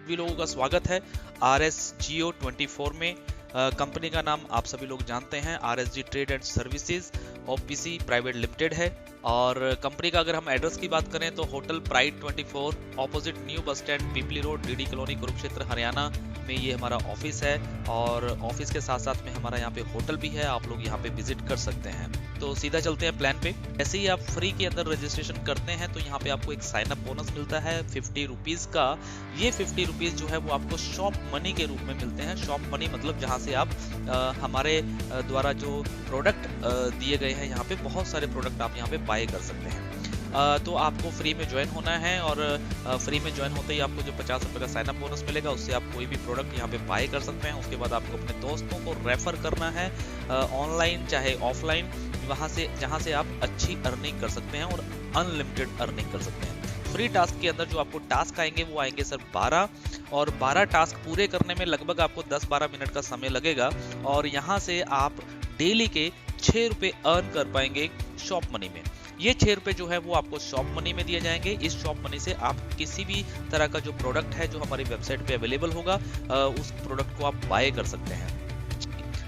सभी लोगों का स्वागत है RS Jio 24 में। कंपनी का नाम आप सभी लोग जानते हैं, RSG trade and services OPC private limited है। और कंपनी का अगर हम एड्रेस की बात करें तो hotel Pride 24 opposite new bus stand Pipli road DD colony Kurukshetra Haryana में ये हमारा ऑफिस है। और ऑफिस के साथ साथ में हमारा यहाँ पे होटल भी है, आप लोग यहाँ पे विजिट कर सकते हैं। तो सीधा चलते हैं प्लान पे। ऐसे ही आप फ्री के अंदर रजिस्ट्रेशन करते हैं तो यहाँ पे आपको एक साइन अप बोनस मिलता है 50 रुपीज का। ये 50 रुपीज जो है वो आपको शॉप मनी के रूप में मिलते हैं। शॉप मनी मतलब जहाँ से आप हमारे द्वारा जो प्रोडक्ट दिए गए हैं, यहाँ पे बहुत सारे प्रोडक्ट आप यहाँ पे बाय कर सकते हैं। तो आपको फ्री में ज्वाइन होना है और फ्री में ज्वाइन होते ही आपको जो 50 रुपये का साइन अप बोनस मिलेगा उससे आप कोई भी प्रोडक्ट यहाँ पे बाय कर सकते हैं। उसके बाद आपको अपने दोस्तों को रेफर करना है ऑनलाइन चाहे ऑफलाइन, वहाँ से जहाँ से आप अच्छी अर्निंग कर सकते हैं और अनलिमिटेड अर्निंग कर सकते हैं। फ्री टास्क के अंदर जो आपको टास्क आएंगे वो आएंगे सर 12, और 12 टास्क पूरे करने में लगभग आपको 10-12 मिनट का समय लगेगा। और यहाँ से आप डेली के 6 रुपये अर्न कर पाएंगे शॉप मनी में। ये 6 रुपये जो है वो आपको शॉप मनी में दिए जाएंगे। इस शॉप मनी से आप किसी भी तरह का जो प्रोडक्ट है जो हमारी वेबसाइट पे अवेलेबल होगा उस प्रोडक्ट को आप बाय कर सकते हैं।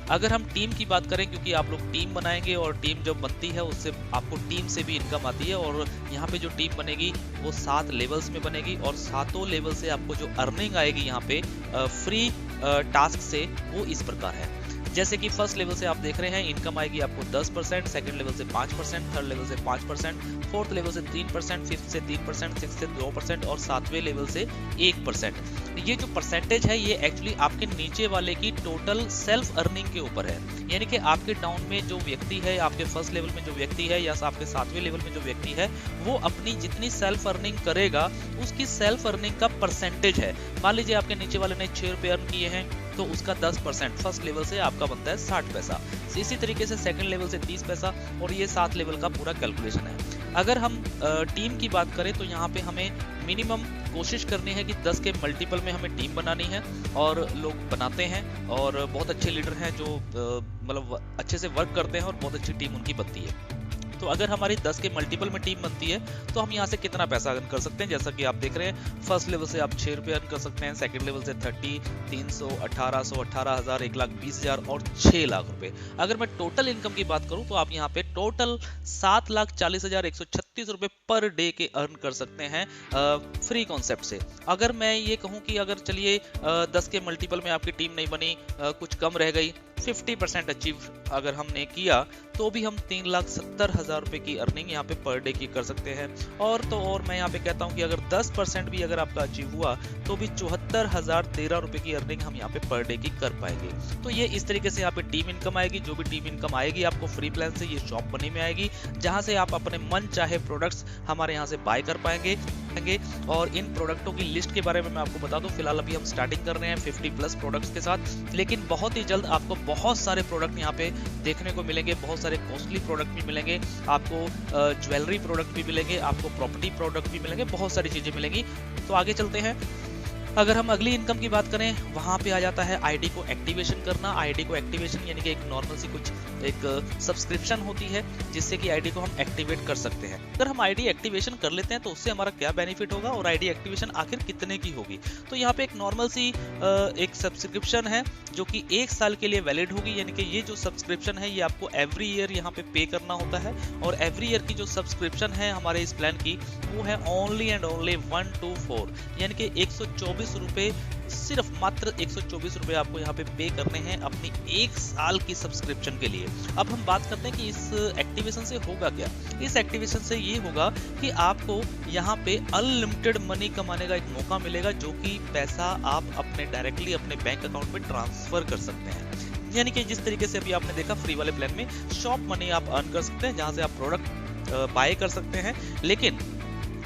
अगर हम टीम की बात करें, क्योंकि आप लोग टीम बनाएंगे और टीम जब बनती है उससे आपको टीम से भी इनकम आती है। और यहाँ पे जो टीम बनेगी वो 7 लेवल्स में बनेगी और 7 लेवल से आपको जो अर्निंग आएगी यहाँ पे फ्री टास्क से वो इस प्रकार है। जैसे कि फर्स्ट लेवल से आप देख रहे हैं इनकम आएगी आपको 10%, सेकंड लेवल से 5%, थर्ड लेवल से 5%, फोर्थ लेवल से 3%, फिफ्थ से 3%, सिक्स्थ से 2% और 7वें लेवल से 1%। ये जो परसेंटेज है ये एक्चुअली आपके नीचे वाले की टोटल सेल्फ अर्निंग के ऊपर है। यानी कि आपके डाउन में जो व्यक्ति है, आपके फर्स्ट लेवल में जो व्यक्ति है या आपके 7वें लेवल में जो व्यक्ति है, वो अपनी जितनी सेल्फ अर्निंग करेगा उसकी सेल्फ अर्निंग का परसेंटेज है। मान लीजिए आपके नीचे वाले ने 6 रुपये अर्न किए हैं तो उसका 10% फर्स्ट लेवल से आपका बनता है 60 पैसा। इसी तरीके से सेकंड लेवल से 30 पैसा और ये 7 लेवल का पूरा कैलकुलेशन है। अगर हम टीम की बात करें तो यहाँ पे हमें मिनिमम कोशिश करनी है कि 10 के मल्टीपल में हमें टीम बनानी है। और लोग बनाते हैं और बहुत अच्छे लीडर हैं जो मतलब अच्छे से वर्क करते हैं और बहुत अच्छी टीम उनकी बनती है। तो अगर हमारी 10 के मल्टीपल में टीम बनती है तो हम यहाँ से कितना पैसा अर्न कर सकते हैं। जैसा कि आप देख रहे हैं फर्स्ट लेवल से आप 6 रुपये अर्न कर सकते हैं, सेकंड लेवल से 30, 300, 1800, 18,000, 1,20,000 और 6 लाख रुपए। अगर मैं टोटल इनकम की बात करूं तो आप यहाँ पे टोटल 7,40,136 रुपए पर डे के अर्न कर सकते हैं फ्री कॉन्सेप्ट से। अगर मैं ये कहूँ कि अगर चलिए 10 के मल्टीपल में आपकी टीम नहीं बनी, कुछ कम रह गई, 50% अचीव अगर हमने किया तो भी हम 3,70,000 रुपए की अर्निंग यहाँ पे पर डे की कर सकते हैं। और मैं यहाँ पे कहता हूँ कि अगर 10% भी अगर आपका अचीव हुआ तो भी 74,013 रुपए की अर्निंग हम यहाँ पे पर डे की कर पाएंगे। तो ये इस तरीके से यहाँ पे टीम इनकम आएगी। जो भी टीम इनकम आएगी आपको फ्री प्लान से ये शॉप मनी में आएगी, जहाँ से आप अपने मन चाहे प्रोडक्ट्स हमारे यहाँ से बाय कर पाएंगे। और इन प्रोडक्टों की लिस्ट के बारे में मैं आपको बता दूं, फिलहाल अभी हम स्टार्टिंग कर रहे हैं 50+ प्रोडक्ट्स के साथ, लेकिन बहुत ही जल्द आपको बहुत सारे प्रोडक्ट यहाँ पे देखने को मिलेंगे। बहुत सारे कॉस्टली प्रोडक्ट भी मिलेंगे आपको, ज्वेलरी प्रोडक्ट भी मिलेंगे आपको, प्रॉपर्टी प्रोडक्ट भी मिलेंगे, बहुत सारी चीजें मिलेंगी। तो आगे चलते हैं। अगर हम अगली इनकम की बात करें, वहां पे आ जाता है आईडी को एक्टिवेशन करना। आईडी को एक्टिवेशन यानी कि एक नॉर्मल सी कुछ एक सब्सक्रिप्शन होती है जिससे कि आईडी को हम एक्टिवेट कर सकते हैं। अगर हम आईडी एक्टिवेशन कर लेते हैं तो उससे हमारा क्या बेनिफिट होगा और आईडी एक्टिवेशन आखिर कितने की होगी। तो यहाँ पे एक नॉर्मल सी एक सब्सक्रिप्शन है जो कि 1 साल के लिए वैलिड होगी। यानी कि ये जो सब्सक्रिप्शन है ये आपको एवरी ईयर यहाँ पे पे करना होता है। और एवरी ईयर की जो सब्सक्रिप्शन है हमारे इस प्लान की वो है ओनली एंड ओनली 124, यानी कि 124 रुपए, सिर्फ मात्र 124 रुपए आपको यहाँ पे करने हैं अपनी 1 साल की सब्सक्रिप्शन के लिए। अब हम बात करते हैं कि इस एक्टिवेशन से होगा क्या। इस एक्टिवेशन से ये होगा कि आपको यहाँ पे अनलिमिटेड मनी कमाने का एक मौका मिलेगा, जो कि पैसा आप अपने डायरेक्टली अपने बैंक अकाउंट में ट्रांसफर कर सकते हैं। यानी कि जिस तरीके से अभी आपने देखा फ्री वाले प्लान में शॉप मनी आप अर्न कर सकते हैं, जहां से आप प्रोडक्ट बाय कर सकते हैं। लेकिन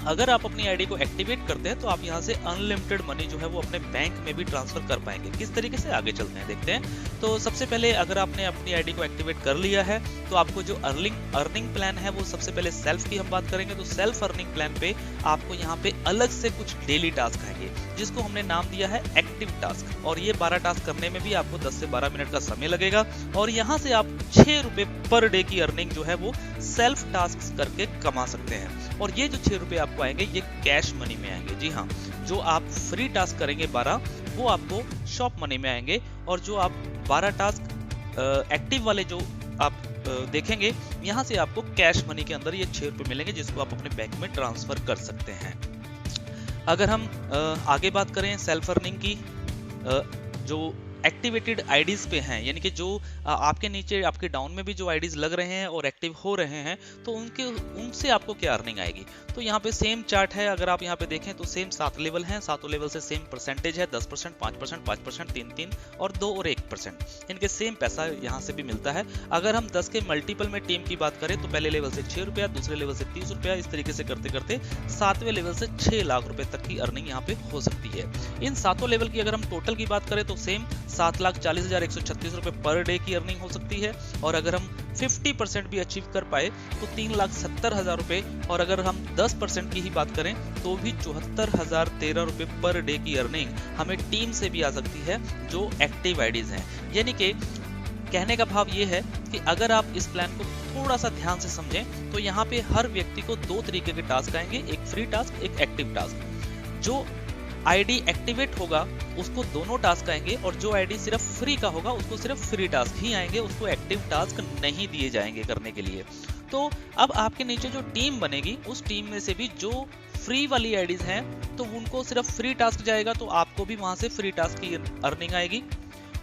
अगर आप अपनी आईडी को एक्टिवेट करते हैं तो आप यहाँ से अनलिमिटेड मनी जो है वो अपने बैंक में भी ट्रांसफर कर पाएंगे। किस तरीके से, आगे चलते हैं देखते हैं। तो सबसे पहले अगर आपने अपनी आईडी को एक्टिवेट कर लिया है तो आपको जो अर्निंग प्लान है वो सबसे पहले सेल्फ की हम बात करेंगे। तो सेल्फ अर्निंग प्लान पे आपको यहाँ पे अलग से कुछ डेली टास्क आएंगे जिसको हमने नाम दिया है एक्टिव टास्क। और ये 12 टास्क करने में भी आपको 10 से 12 मिनट का समय लगेगा। और यहाँ से आप 6 रुपए पर डे की अर्निंग जो है वो सेल्फ टास्क करके कमा सकते हैं। और ये जो 6 रुपए आपको आएंगे ये कैश मनी में आएंगे। जी हाँ, जो आप फ्री टास्क करेंगे 12 वो आपको शॉप मनी में आएंगे, और जो आप 12 टास्क एक्टिव वाले जो आप देखेंगे यहाँ से आपको कैश मनी के अंदर ये 6 रुपये मिलेंगे, जिसको आप अपने बैंक में ट्रांसफर कर सकते हैं। अगर हम आगे बात करें सेल्फ अर्निंग की, जो एक्टिवेटेड आईडीज पे हैं, यानी कि जो आपके नीचे आपके डाउन में भी जो आईडीज लग रहे हैं और एक्टिव हो रहे हैं, तो उनसे आपको क्या अर्निंग आएगी। तो यहाँ पे सेम चार्ट है, अगर आप यहाँ पे देखें तो सेम 7 लेवल हैं, 7 लेवल से सेम परसेंटेज है, 10%, 5%, 5%, 3 और 2 और 1%, इनके सेम पैसा यहाँ से भी मिलता है। अगर हम 10 के मल्टीपल में टीम की बात करें तो पहले लेवल से 6 रुपया, दूसरे लेवल से 30 रुपया, इस तरीके से करते करते 7वें लेवल से 6 लाख रुपए तक की अर्निंग यहाँ पे हो सकती है। इन 7 लेवल की अगर हम टोटल की बात करें तो सेम 7,40,136 रुपए पर डे की अर्निंग हो सकती है, और अगर हम 50% भी अचीव कर पाए तो 3,70,000 रुपए, और अगर हम 10% की ही बात करें तो भी 74,013 रुपए पर डे की अर्निंग हमें टीम से भी आ सकती है जो एक्टिव आईडीज हैं। यानी कि कहने का भाव ये है कि अगर आप इस प्लान को थोड़ा सा ध्यान से समझें तो यहाँ पे हर व्यक्ति को 2 तरीके के टास्क आएंगे, एक फ्री टास्क, एक एक्टिव टास्क। जो आईडी एक्टिवेट होगा उसको दोनों टास्क आएंगे, और जो आईडी सिर्फ फ्री का होगा उसको सिर्फ फ्री टास्क ही आएंगे, उसको एक्टिव टास्क नहीं दिए जाएंगे करने के लिए। तो अब आपके नीचे जो टीम बनेगी उस टीम में से भी जो फ्री वाली आईडीज हैं तो उनको सिर्फ फ्री टास्क जाएगा, तो आपको भी वहां से फ्री टास्क की अर्निंग आएगी।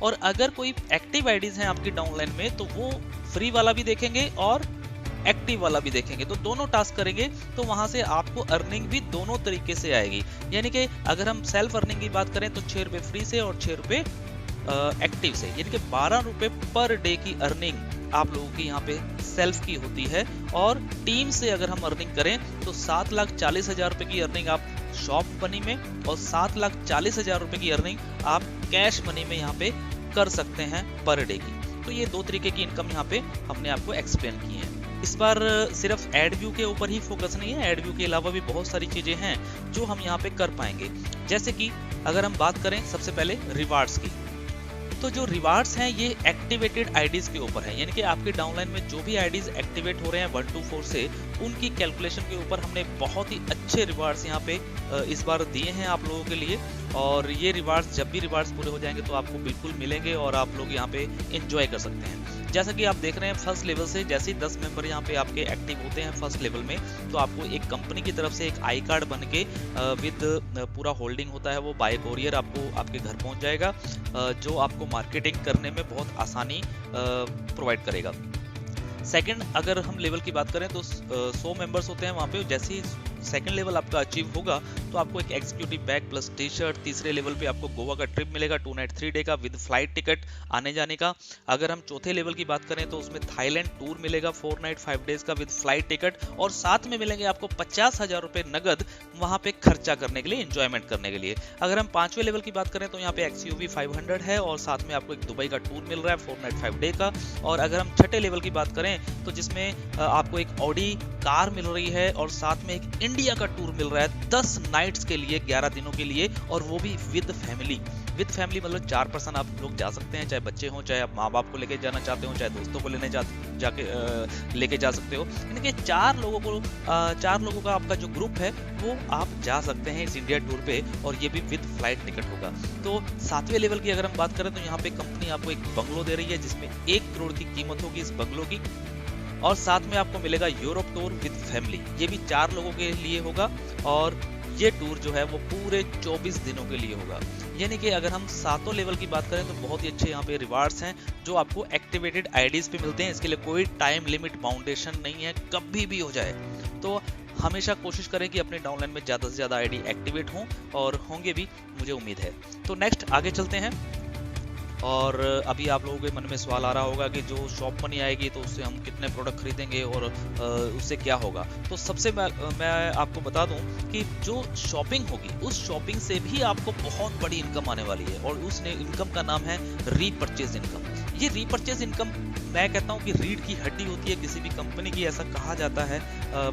और अगर कोई एक्टिव आईडीज हैं आपकी डाउनलाइन में तो वो फ्री वाला भी देखेंगे और एक्टिव वाला भी देखेंगे, तो दोनों टास्क करेंगे तो वहां से आपको अर्निंग भी दोनों तरीके से आएगी। यानी कि अगर हम सेल्फ अर्निंग की बात करें तो 6 रुपए फ्री से और 6 रुपए एक्टिव से, यानी कि 12 रुपए पर डे की अर्निंग आप लोगों की यहाँ पे सेल्फ की होती है। और टीम से अगर हम अर्निंग करें तो 7,40,000 रुपए की अर्निंग आप शॉप मनी में और 7,40,000 रुपए की अर्निंग आप कैश मनी में यहाँ पे कर सकते हैं पर डे की। तो ये 2 तरीके की इनकम यहाँ पे हमने आपको एक्सप्लेन की है। इस बार सिर्फ एड व्यू के ऊपर ही फोकस नहीं है, एड व्यू के अलावा भी बहुत सारी चीजें हैं जो हम यहाँ पे कर पाएंगे। जैसे कि अगर हम बात करें सबसे पहले रिवार्ड्स की, तो जो रिवार्ड्स हैं ये एक्टिवेटेड आईडीज के ऊपर है, यानी कि आपके डाउनलाइन में जो भी आईडीज एक्टिवेट हो रहे हैं 1 to 4 से, उनकी कैलकुलेशन के ऊपर हमने बहुत ही अच्छे रिवार्ड्स यहाँ पे इस बार दिए हैं आप लोगों के लिए। और ये रिवार्ड्स जब भी रिवार्ड्स पूरे हो जाएंगे तो आपको बिल्कुल मिलेंगे और आप लोग यहाँ पे एंजॉय कर सकते हैं। जैसा कि आप देख रहे हैं फर्स्ट लेवल से जैसे ही 10 मेंबर यहाँ पे आपके एक्टिव होते हैं फर्स्ट लेवल में, तो आपको एक कंपनी की तरफ से एक आई कार्ड बन के विद पूरा होल्डिंग होता है वो बाय कोरियर आपको आपके घर पहुंच जाएगा, जो आपको मार्केटिंग करने में बहुत आसानी प्रोवाइड करेगा। सेकंड, अगर हम लेवल की बात करें तो 100 मेंबर्स होते हैं वहाँ पे। जैसे ही सेकंड लेवल आपका अचीव होगा तो आपको एक executive bag plus T shirt, तीसरे लेवल पे आपको गोवा का ट्रिप मिलेगा 2 नाइट 3 डे का विद फ्लाइट टिकट आने जाने का। अगर हम चौथे लेवल की बात करें तो उसमें थाईलैंड टूर मिलेगा 4 नाइट 5 डेज का विद फ्लाइट टिकट, और साथ में मिलेंगे आपको 50,000 रुपए नगद वहाँ पे खर्चा करने के लिए, एंजॉयमेंट करने के लिए। अगर हम 5वें लेवल की बात करें तो यहाँ पे XUV 500 है और साथ में आपको एक दुबई का टूर मिल रहा है 4 नाइट 5 डे का। और अगर हम छठे लेवल की बात करें तो जिसमें आपको एक ऑडी कार मिल रही है और साथ में एक इंडिया का टूर मिल रहा है 10 नाइट्स के लिए, 11 दिनों के लिए, और वो भी विद फैमिली। विद फैमिली मतलब 4 पर्सन आप लोग जा सकते हैं, चाहे बच्चे हों, चाहे आप माँ बाप को लेके जाना चाहते हो, चाहे दोस्तों को लेके जा सकते हो। यानी कि 4 लोगों का आपका जो ग्रुप है वो आप जा सकते हैं इस इंडिया टूर पे, और ये भी विद फ्लाइट टिकट होगा। तो 7वें लेवल की अगर हम बात करें तो यहाँ पे कंपनी आपको एक बंगलो दे रही है जिसमें 1 करोड़ की कीमत होगी इस बंगलो की, और साथ में आपको मिलेगा यूरोप टूर विद फैमिली, ये भी 4 लोगों के लिए होगा, और ये टूर जो है वो पूरे 24 दिनों के लिए होगा। यानी कि अगर हम 7वें लेवल की बात करें तो बहुत ही अच्छे यहाँ पे रिवार्ड्स हैं जो आपको एक्टिवेटेड आईडीज पे मिलते हैं। इसके लिए कोई टाइम लिमिट बाउंडेशन नहीं है, कभी भी हो जाए। तो हमेशा कोशिश करें कि अपने डाउनलाइन में ज़्यादा से ज़्यादा आईडी एक्टिवेट हों, और होंगे भी, मुझे उम्मीद है। तो नेक्स्ट आगे चलते हैं। और अभी आप लोगों के मन में सवाल आ रहा होगा कि जो शॉप मनी आएगी तो उससे हम कितने प्रोडक्ट खरीदेंगे और उससे क्या होगा। तो सबसे मैं आपको बता दूं कि जो शॉपिंग होगी उस शॉपिंग से भी आपको बहुत बड़ी इनकम आने वाली है, और उस इनकम का नाम है रीपरचेज इनकम। ये रीपरचेज इनकम मैं कहता हूँ कि रीढ़ की हड्डी होती है किसी भी कंपनी की, ऐसा कहा जाता है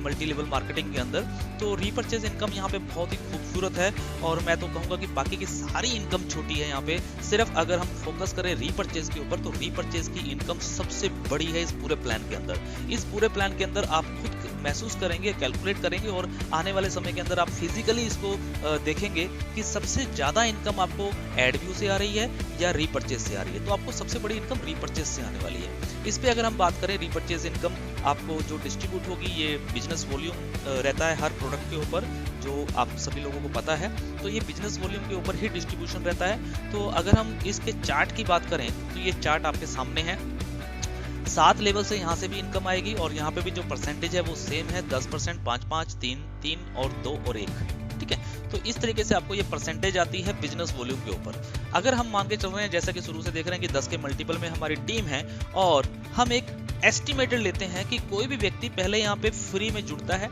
मल्टी लेवल मार्केटिंग के अंदर। तो रीपरचेज इनकम यहाँ पे बहुत ही खूबसूरत है, और मैं तो कहूँगा कि बाकी की सारी इनकम छोटी है यहाँ पे। सिर्फ अगर हम फोकस करें रीपरचेज के ऊपर, तो रीपरचेज की इनकम सबसे बड़ी है इस पूरे प्लान के अंदर। इस पूरे प्लान के अंदर आप खुद महसूस करेंगे, कैलकुलेट करेंगे और आने वाले समय के अंदर आप फिजिकली इसको देखेंगे कि सबसे ज्यादा इनकम आपको एड व्यू से आ रही है या रीपरचेज से आ रही है। तो आपको सबसे बड़ी इनकम रीपरचेज से आने वाली है। इस पे अगर हम बात करें रीपरचेज इनकम आपको जो डिस्ट्रीब्यूट होगी, ये बिजनेस वॉल्यूम रहता है हर प्रोडक्ट के ऊपर, जो आप सभी लोगों को पता है। तो ये बिजनेस वॉल्यूम के ऊपर ही डिस्ट्रीब्यूशन रहता है। तो अगर हम इसके चार्ट की बात करें तो ये चार्ट आपके सामने है। 7 लेवल से यहाँ से भी इनकम आएगी और यहाँ पे भी जो परसेंटेज है वो सेम है, 10%, 5, 3, 3 और 2 और 1। ठीक है, तो इस तरीके से आपको ये परसेंटेज आती है बिजनेस वॉल्यूम के ऊपर। अगर हम मान के चल रहे हैं, जैसा कि शुरू से देख रहे हैं कि 10 के मल्टीपल में हमारी टीम है और हम एक एस्टिमेटेड लेते हैं कि कोई भी व्यक्ति पहले यहाँ पे फ्री में जुड़ता है,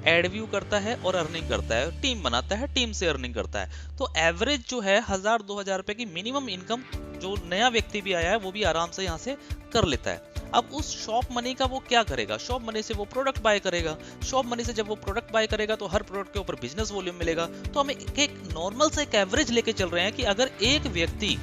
एड व्यू करता है और अर्निंग करता है, टीम बनाता है, टीम से अर्निंग करता है। तो एवरेज जो है 1000-2000 रुपए की मिनिमम इनकम जो नया व्यक्ति भी आया है वो भी आराम से यहाँ से कर लेता है। अब उस शॉप मनी का वो क्या करेगा? शॉप मनी से वो प्रोडक्ट बाय करेगा। शॉप मनी से जब वो प्रोडक्ट बाय करेगा तो हर प्रोडक्ट के ऊपर बिजनेस वॉल्यूम मिलेगा। तो हम एक नॉर्मल से एक एवरेज लेके चल रहे हैं कि अगर एक व्यक्ति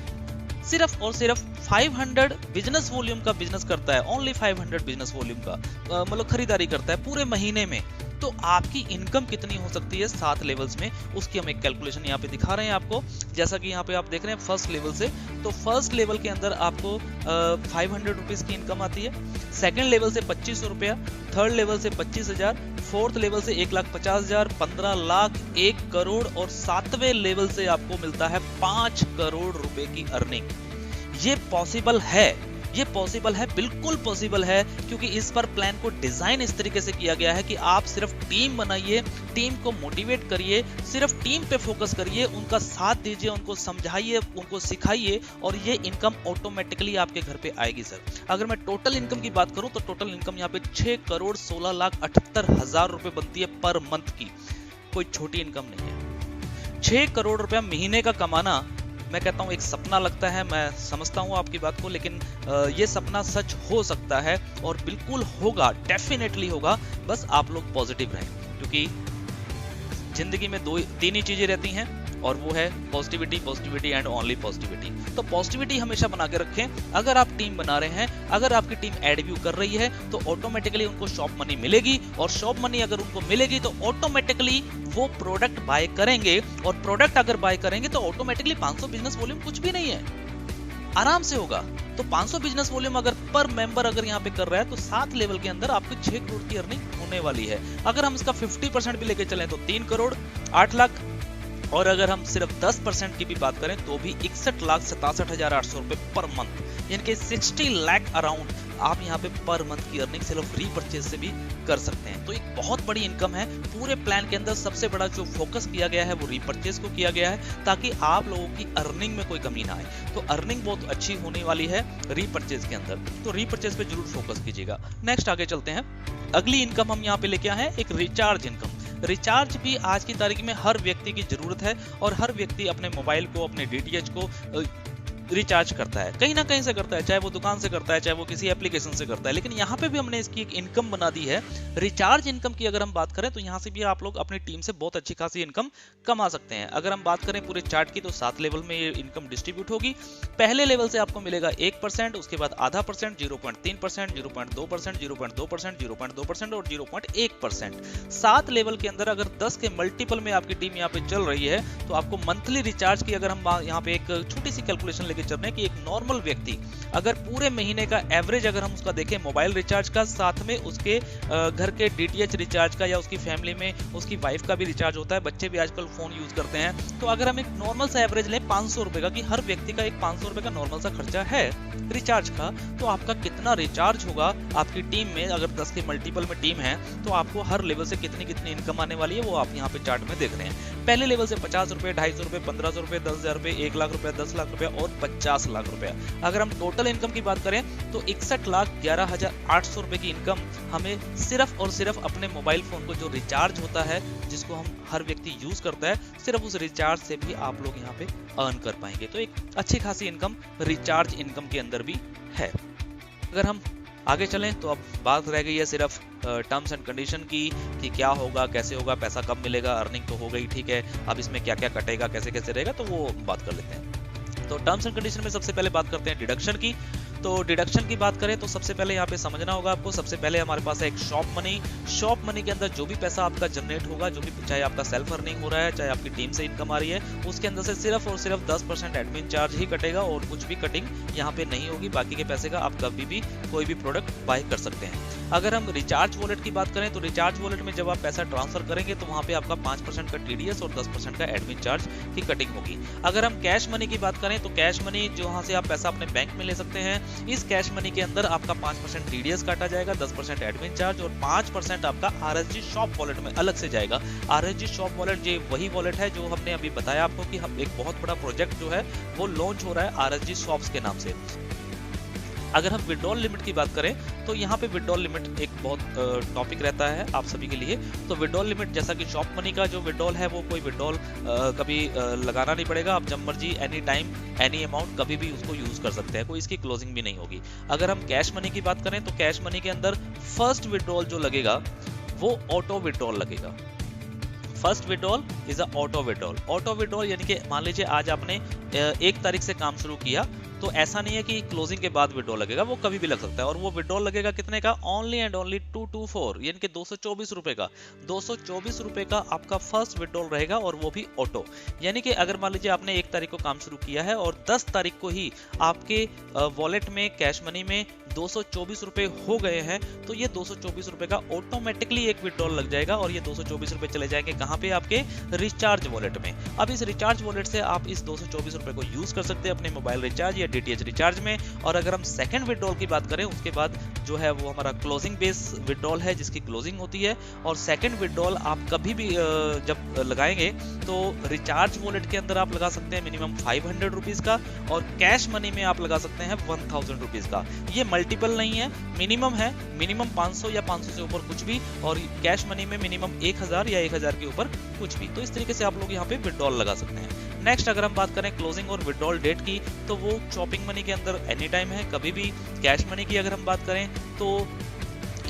सिर्फ और सिर्फ 500 बिजनेस वॉल्यूम का बिजनेस करता है, ओनली 500 बिजनेस वॉल्यूम का मतलब खरीदारी करता है पूरे महीने में, तो आपकी इनकम कितनी हो सकती है 7 लेवल्स में, उसकी हम एक कैलकुलेशन यहाँ पे दिखा रहे हैं आपको। जैसा कि यहाँ पे आप देख रहे हैं फर्स्ट लेवल से, तो फर्स्ट लेवल के अंदर आपको 500 रुपीज की इनकम आती है, सेकंड लेवल से 2500 रुपया, थर्ड लेवल से 25,000, फोर्थ लेवल से 1,50,000, 15 लाख, 1 करोड़ और 7वें लेवल से आपको मिलता है 5 करोड़ रुपए की अर्निंग। ये पॉसिबल है, ये पॉसिबल है, बिल्कुल पॉसिबल है, क्योंकि इस पर प्लान को डिजाइन इस तरीके से किया गया है कि आप सिर्फ टीम बनाइए, टीम को मोटिवेट करिए, सिर्फ टीम पे फोकस करिए, उनका साथ दीजिए, उनको समझाइए, उनको सिखाइए और ये इनकम ऑटोमेटिकली आपके घर पे आएगी सर। अगर मैं टोटल इनकम की बात करूं तो टोटल इनकम यहाँ पे 6,16,78,000 रुपए बनती है पर मंथ की। कोई छोटी इनकम नहीं है। 6 करोड़ रुपया महीने का कमाना, मैं कहता हूँ एक सपना लगता है, मैं समझता हूँ आपकी बात को, लेकिन ये सपना सच हो सकता है और बिल्कुल होगा, डेफिनेटली होगा। बस आप लोग पॉजिटिव रहें, क्योंकि जिंदगी में 3 ही चीजें रहती हैं और वो है positivity, positivity and only positivity. तो पॉजिटिविटी हमेशा बना के रखें। अगर आप टीम बना रहे हैं, अगर आपकी टीम एड व्यू कर रही है तो ऑटोमेटिकली उनको शॉप मनी मिलेगी और शॉप मनी अगर उनको मिलेगी तो ऑटोमेटिकली वो प्रोडक्ट बाय करेंगे और प्रोडक्ट अगर बाय करेंगे तो ऑटोमेटिकली 500 बिजनेस वॉल्यूम कुछ भी नहीं है, आराम से होगा। तो 500 बिजनेस वॉल्यूम अगर पर मेंबर अगर यहाँ पे कर रहा है तो 7 लेवल के अंदर आपकी 6 करोड़ की अर्निंग होने वाली है। अगर हम इसका 50% भी लेके चलें तो 3 करोड़ 8 लाख, और अगर हम सिर्फ 10% की भी बात करें तो भी 61,67,800 रुपए पर मंथ, यानी कि 60 लाख अराउंड आप यहाँ पे पर मंथ की अर्निंग सिर्फ रीपरचेज से भी कर सकते हैं। तो एक बहुत बड़ी इनकम है। पूरे प्लान के अंदर सबसे बड़ा जो फोकस किया गया है वो रीपरचेज को किया गया है, ताकि आप लोगों की अर्निंग में कोई कमी ना आए। तो अर्निंग बहुत अच्छी होने वाली है रीपरचेज के अंदर, तो रीपरचेज पे जरूर फोकस कीजिएगा। नेक्स्ट आगे चलते हैं। अगली इनकम हम यहाँ पे लेके आए हैं एक रिचार्ज इनकम। रिचार्ज भी आज की तारीख में हर व्यक्ति की जरूरत है और हर व्यक्ति अपने मोबाइल को, अपने डीटीएच को रिचार्ज करता है, कहीं ना कहीं से करता है, चाहे वो दुकान से करता है, चाहे वो किसी एप्लीकेशन से करता है। लेकिन यहाँ पे भी हमने इसकी एक इनकम बना दी है। रिचार्ज इनकम की अगर हम बात करें तो यहाँ से भी आप लोग अपनी टीम से बहुत अच्छी खासी इनकम कमा सकते हैं। अगर हम बात करें पूरे चार्ट की तो 7 लेवल में ये इनकम डिस्ट्रीब्यूट होगी। पहले लेवल से आपको मिलेगा 1%, उसके बाद आधा परसेंट, 0.3%, 0.2%, 0.2%, 0.2% और 0.1%। 7 लेवल के अंदर अगर 10 के मल्टीपल में आपकी टीम यहाँ पे चल रही है तो आपको मंथली रिचार्ज की अगर हम यहाँ पे एक छोटी सी कैलकुलेशन चल रहे हैं कि एक नॉर्मल व्यक्ति अगर पूरे महीने का एवरेज अगर हम उसका देखें मोबाइल रिचार्ज का, साथ में उसके घर के डीटीएच रिचार्ज का, या उसकी फैमिली में उसकी वाइफ का भी रिचार्ज होता है, बच्चे भी आजकल फोन यूज करते हैं, तो अगर हम एक नॉर्मल सा एवरेज लें 500 रुपए का, कि हर व्यक्ति का एक 500 रुपए का नॉर्मल सा खर्चा है रिचार्ज का, तो आपका कितना रिचार्ज होगा आपकी टीम में। अगर 10 के मल्टीपल में टीम है तो आपको हर लेवल से कितनी कितनी इनकम आने वाली है वो आप यहाँ पे चार्ट में देख रहे हैं। पहले लेवल से 50 रुपए, 250 रुपए, 1500 रुपए, 10,000 रुपए, 1 लाख रुपए, 10 लाख रुपए और 50 लाख रुपए। अगर हम टोटल इनकम की बात करें तो 61,11,800 रुपए की इनकम हमें सिर्फ और सिर्फ अपने मोबाइल फोन को जो रिचार्ज होता है, जिसको हम हर व्यक्ति यूज करता है, सिर्फ उस रिचार्ज से भी आप लोग यहाँ पे अर्न कर पाएंगे। तो एक अच्छी खासी इनकम रिचार्ज इनकम के अंदर भी है। अगर हम आगे चलें तो अब बात रह गई है सिर्फ टर्म्स एंड कंडीशन की, कि क्या होगा, कैसे होगा, पैसा कब मिलेगा। अर्निंग तो हो गई, ठीक है, अब इसमें क्या क्या कटेगा, कैसे कैसे रहेगा, तो वो बात कर लेते हैं। तो टर्म्स एंड कंडीशन में सबसे पहले बात करते हैं डिडक्शन की। तो डिडक्शन की बात करें तो सबसे पहले यहाँ पे समझना होगा आपको, सबसे पहले हमारे पास है एक शॉप मनी। शॉप मनी के अंदर जो भी पैसा आपका जनरेट होगा, जो भी चाहे आपका सेल्फ अर्निंग हो रहा है, चाहे आपकी टीम से इनकम आ रही है, उसके अंदर से सिर्फ और सिर्फ 10% एडमिन चार्ज ही कटेगा और कुछ भी कटिंग यहाँ पे नहीं होगी। बाकी के पैसे का आप कभी भी कोई भी प्रोडक्ट बाय कर सकते हैं। अगर हम रिचार्ज वॉलेट की बात करें तो रिचार्ज वॉलेट में जब आप पैसा ट्रांसफर करेंगे तो वहाँ पे आपका 5% का टीडीएस और 10% का एडमिन चार्ज की कटिंग होगी। अगर हम कैश मनी की बात करें तो कैश मनी जहाँ से आप पैसा अपने बैंक में ले सकते हैं, इस कैश मनी के अंदर आपका 5% टीडीएस काटा जाएगा, 10% एडमिन चार्ज और 5% आपका आरएसजी शॉप वॉलेट में अलग से जाएगा। आरएसजी शॉप वॉलेट ये वही वॉलेट है जो हमने अभी बताया आपको कि हम एक बहुत बड़ा प्रोजेक्ट जो है वो लॉन्च हो रहा है आरएसजी शॉप्स के नाम से। अगर हम विड्रॉल लिमिट की बात करें तो यहाँ पे विड्रॉल लिमिट एक बहुत टॉपिक रहता है आप सभी के लिए। तो विड्रॉल लिमिट जैसा कि शॉप मनी का जो विड्रॉल है वो कोई विड्रॉल कभी लगाना नहीं पड़ेगा, आप जब मर्जी एनी टाइम एनी अमाउंट कभी भी उसको यूज कर सकते हैं, कोई इसकी क्लोजिंग भी नहीं होगी। अगर हम कैश मनी की बात करें तो कैश मनी के अंदर फर्स्ट विड्रॉल जो लगेगा वो ऑटो विड्रॉल लगेगा। First withdrawal is a auto withdrawal. Auto withdrawal यानी कि मान लीजिए आज आपने 1 तारीख से काम शुरू किया तो ऐसा नहीं है कि क्लोजिंग के बाद विड्रॉल लगेगा, वो कभी भी लग सकता है। और वो विड्रॉल लगेगा कितने का? ओनली एंड ओनली 224 यानी कि 224 रुपए का। 224 रुपए का आपका फर्स्ट विड्रॉल रहेगा और वो भी ऑटो। यानी कि अगर मान लीजिए आपने 1 तारीख को काम शुरू किया है और 10 तारीख को ही आपके वॉलेट में कैश मनी में 224 रुपए हो गए हैं तो ये 224 रुपए का ऑटोमेटिकली एक विड्रॉल लग जाएगा और ये 224 रुपए चले जाएंगे कहां पे? आपके रिचार्ज वॉलेट में। अब इस रिचार्ज वॉलेट से आप इस 224 रुपए को यूज कर सकते हैं अपने मोबाइल रिचार्ज या डीटीएच रिचार्ज में। और अगर हम सेकंड विड्रॉल की बात करें उसके बाद जो है वो हमारा क्लोजिंग बेस विड्रॉल है जिसकी क्लोजिंग होती है। और सेकंड विड्रॉल आप कभी भी जब लगाएंगे तो रिचार्ज वॉलेट के अंदर आप लगा सकते हैं मिनिमम 500 रुपीज का और कैश मनी में आप लगा सकते हैं 1000 रुपीज का। ये मल्टीपल नहीं है, मिनिमम है, मिनिमम 500 या 500 से ऊपर कुछ भी, और कैश मनी में मिनिमम 1000 या 1000 के ऊपर कुछ भी। तो इस तरीके से आप लोग यहाँ पे विड्रॉल लगा सकते हैं। नेक्स्ट अगर हम बात करें क्लोजिंग और विड्रॉल डेट की तो वो शॉपिंग मनी के अंदर एनी टाइम है, कभी भी। कैश मनी की अगर हम बात करें तो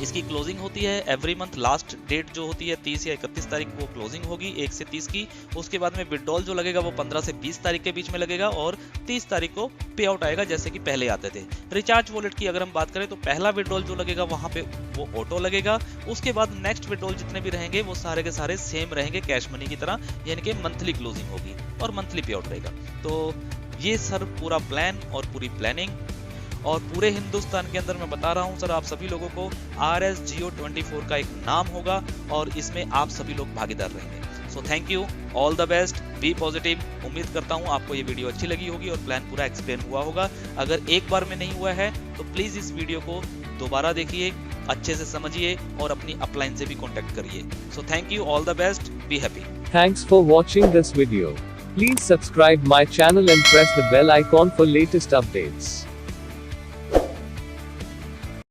इसकी क्लोजिंग होती है एवरी मंथ। लास्ट डेट जो होती है 30 या 31 तारीख वो क्लोजिंग होगी 1 से 30 की। उसके बाद में विड्रॉल जो लगेगा वो 15 से 20 तारीख के बीच में लगेगा और 30 तारीख को पे आउट आएगा जैसे कि पहले आते थे। रिचार्ज वॉलेट की अगर हम बात करें तो पहला विड्रॉल जो लगेगा वहां पे वो ऑटो लगेगा। उसके बाद नेक्स्ट विड्रॉल जितने भी रहेंगे वो सारे के सारे सेम रहेंगे कैश मनी की तरह, यानी कि मंथली क्लोजिंग होगी और मंथली पे आउट रहेगा। तो ये सर पूरा प्लान और पूरी प्लानिंग और पूरे हिंदुस्तान के अंदर मैं बता रहा हूं सर आप सभी लोगों को RSGO24 का एक नाम होगा और इसमें आप सभी लोग भागीदार रहेंगे। So thank you, all the best, be positive. उम्मीद करता हूं आपको ये वीडियो अच्छी लगी होगी और प्लान पूरा एक्सप्लेन हुआ होगा। अगर एक बार में नहीं हुआ है तो प्लीज इस वीडियो को दोबारा देखिए, अच्छे से समझिए और अपनी अपलाइन से भी कॉन्टेक्ट करिए। सो thank you, all the best, be happy. Thanks for watching this video. Please subscribe my channel and press the bell icon for latest updates.